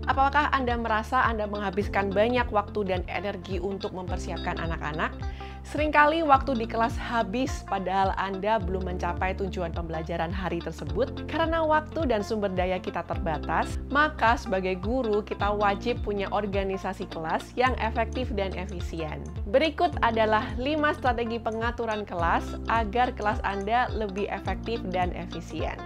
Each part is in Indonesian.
Apakah Anda merasa Anda menghabiskan banyak waktu dan energi untuk mempersiapkan anak-anak? Seringkali waktu di kelas habis padahal Anda belum mencapai tujuan pembelajaran hari tersebut. Karena waktu dan sumber daya kita terbatas, maka sebagai guru kita wajib punya organisasi kelas yang efektif dan efisien. Berikut adalah 5 strategi pengaturan kelas agar kelas Anda lebih efektif dan efisien.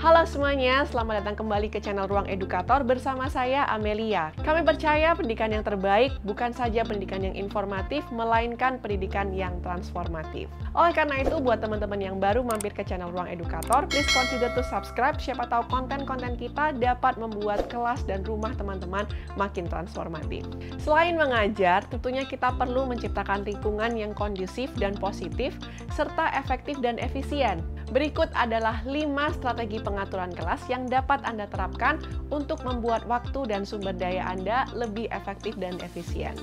Halo semuanya, selamat datang kembali ke channel Ruang Edukator bersama saya Amelia. Kami percaya pendidikan yang terbaik bukan saja pendidikan yang informatif, melainkan pendidikan yang transformatif. Oleh karena itu, buat teman-teman yang baru mampir ke channel Ruang Edukator, please consider to subscribe, siapa tahu konten-konten kita dapat membuat kelas dan rumah teman-teman makin transformatif. Selain mengajar, tentunya kita perlu menciptakan lingkungan yang kondusif dan positif, serta efektif dan efisien. Berikut adalah 5 strategi pengaturan kelas yang dapat Anda terapkan untuk membuat waktu dan sumber daya Anda lebih efektif dan efisien.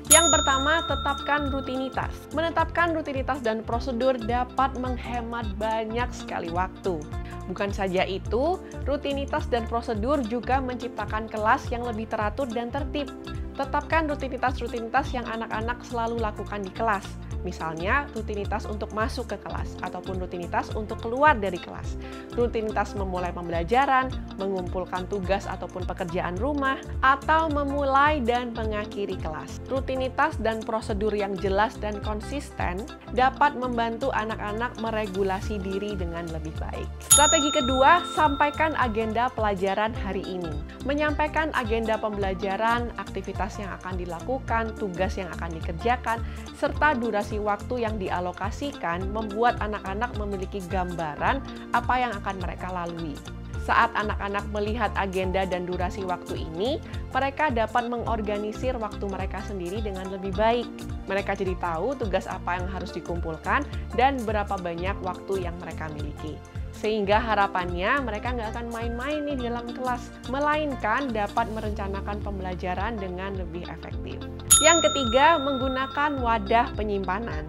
Yang pertama, tetapkan rutinitas. Menetapkan rutinitas dan prosedur dapat menghemat banyak sekali waktu. Bukan saja itu, rutinitas dan prosedur juga menciptakan kelas yang lebih teratur dan tertib. Tetapkan rutinitas-rutinitas yang anak-anak selalu lakukan di kelas. Misalnya, rutinitas untuk masuk ke kelas, ataupun rutinitas untuk keluar dari kelas. Rutinitas memulai pembelajaran, mengumpulkan tugas ataupun pekerjaan rumah, atau memulai dan mengakhiri kelas. Rutinitas dan prosedur yang jelas dan konsisten dapat membantu anak-anak meregulasi diri dengan lebih baik. Strategi kedua, sampaikan agenda pelajaran hari ini. Menyampaikan agenda pembelajaran, aktivitas yang akan dilakukan, tugas yang akan dikerjakan, serta durasi waktu yang dialokasikan membuat anak-anak memiliki gambaran apa yang akan mereka lalui. Saat anak-anak melihat agenda dan durasi waktu ini, mereka dapat mengorganisir waktu mereka sendiri dengan lebih baik. Mereka jadi tahu tugas apa yang harus dikumpulkan dan berapa banyak waktu yang mereka miliki. Sehingga harapannya mereka nggak akan main-main nih di dalam kelas, melainkan dapat merencanakan pembelajaran dengan lebih efektif. Yang ketiga, menggunakan wadah penyimpanan.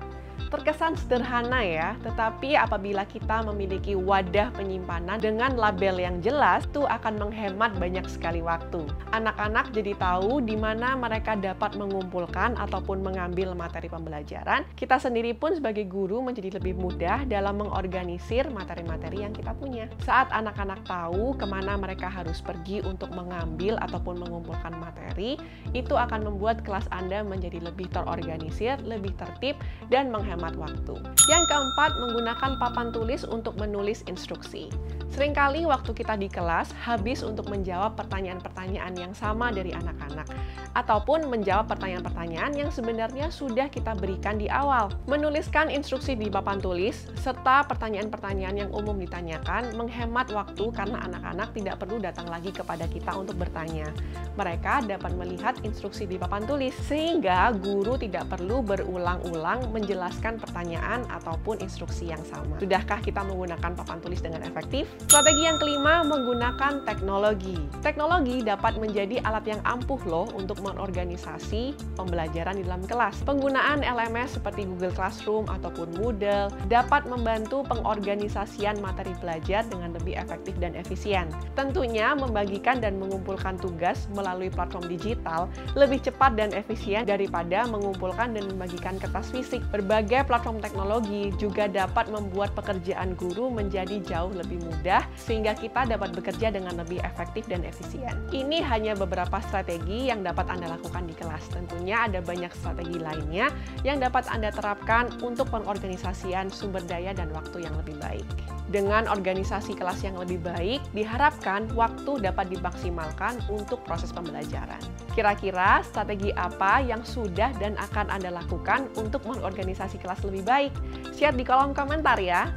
Terkesan sederhana ya, tetapi apabila kita memiliki wadah penyimpanan dengan label yang jelas, itu akan menghemat banyak sekali waktu. Anak-anak jadi tahu di mana mereka dapat mengumpulkan ataupun mengambil materi pembelajaran. Kita sendiri pun sebagai guru menjadi lebih mudah dalam mengorganisir materi-materi yang kita punya. Saat anak-anak tahu kemana mereka harus pergi untuk mengambil ataupun mengumpulkan materi, itu akan membuat kelas Anda menjadi lebih terorganisir, lebih tertib, dan menghemat waktu. Yang keempat, menggunakan papan tulis untuk menulis instruksi. Seringkali waktu kita di kelas habis untuk menjawab pertanyaan-pertanyaan yang sama dari anak-anak, ataupun menjawab pertanyaan-pertanyaan yang sebenarnya sudah kita berikan di awal. Menuliskan instruksi di papan tulis, serta pertanyaan-pertanyaan yang umum ditanyakan, menghemat waktu karena anak-anak tidak perlu datang lagi kepada kita untuk bertanya. Mereka dapat melihat instruksi di papan tulis, sehingga guru tidak perlu berulang-ulang menjelaskan pertanyaan ataupun instruksi yang sama. Sudahkah kita menggunakan papan tulis dengan efektif? Strategi yang kelima, menggunakan teknologi. Teknologi dapat menjadi alat yang ampuh loh untuk mengorganisasi pembelajaran di dalam kelas. Penggunaan LMS seperti Google Classroom ataupun Moodle dapat membantu pengorganisasian materi belajar dengan lebih efektif dan efisien. Tentunya membagikan dan mengumpulkan tugas melalui platform digital lebih cepat dan efisien daripada mengumpulkan dan membagikan kertas fisik. Berbagai platform teknologi juga dapat membuat pekerjaan guru menjadi jauh lebih mudah, sehingga kita dapat bekerja dengan lebih efektif dan efisien. Ini hanya beberapa strategi yang dapat Anda lakukan di kelas. Tentunya ada banyak strategi lainnya yang dapat Anda terapkan untuk pengorganisasian sumber daya dan waktu yang lebih baik. Dengan organisasi kelas yang lebih baik, diharapkan waktu dapat dimaksimalkan untuk proses pembelajaran. Kira-kira strategi apa yang sudah dan akan Anda lakukan untuk mengorganisasi kelas lebih baik? Share di kolom komentar ya!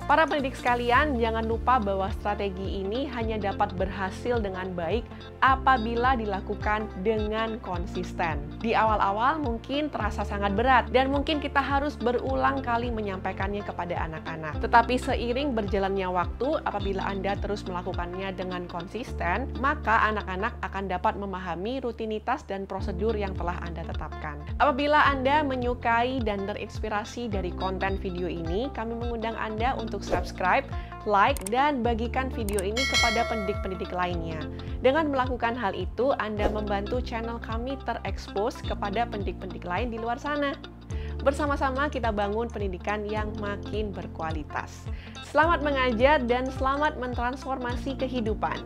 Para pendidik sekalian, jangan lupa bahwa strategi ini hanya dapat berhasil dengan baik apabila dilakukan dengan konsisten. Di awal-awal mungkin terasa sangat berat dan mungkin kita harus berulang kali menyampaikannya kepada anak-anak. Tetapi seiring berjalannya waktu, apabila Anda terus melakukannya dengan konsisten, maka anak-anak akan dapat memahami rutinitas dan prosedur yang telah Anda tetapkan. Apabila Anda menyukai dan terinspirasi dari konten video ini, kami mengundang Anda untuk subscribe, like, dan bagikan video ini kepada pendidik-pendidik lainnya. Dengan melakukan hal itu, Anda membantu channel kami terekspos kepada pendidik-pendidik lain di luar sana. Bersama-sama kita bangun pendidikan yang makin berkualitas. Selamat mengajar dan selamat mentransformasi kehidupan.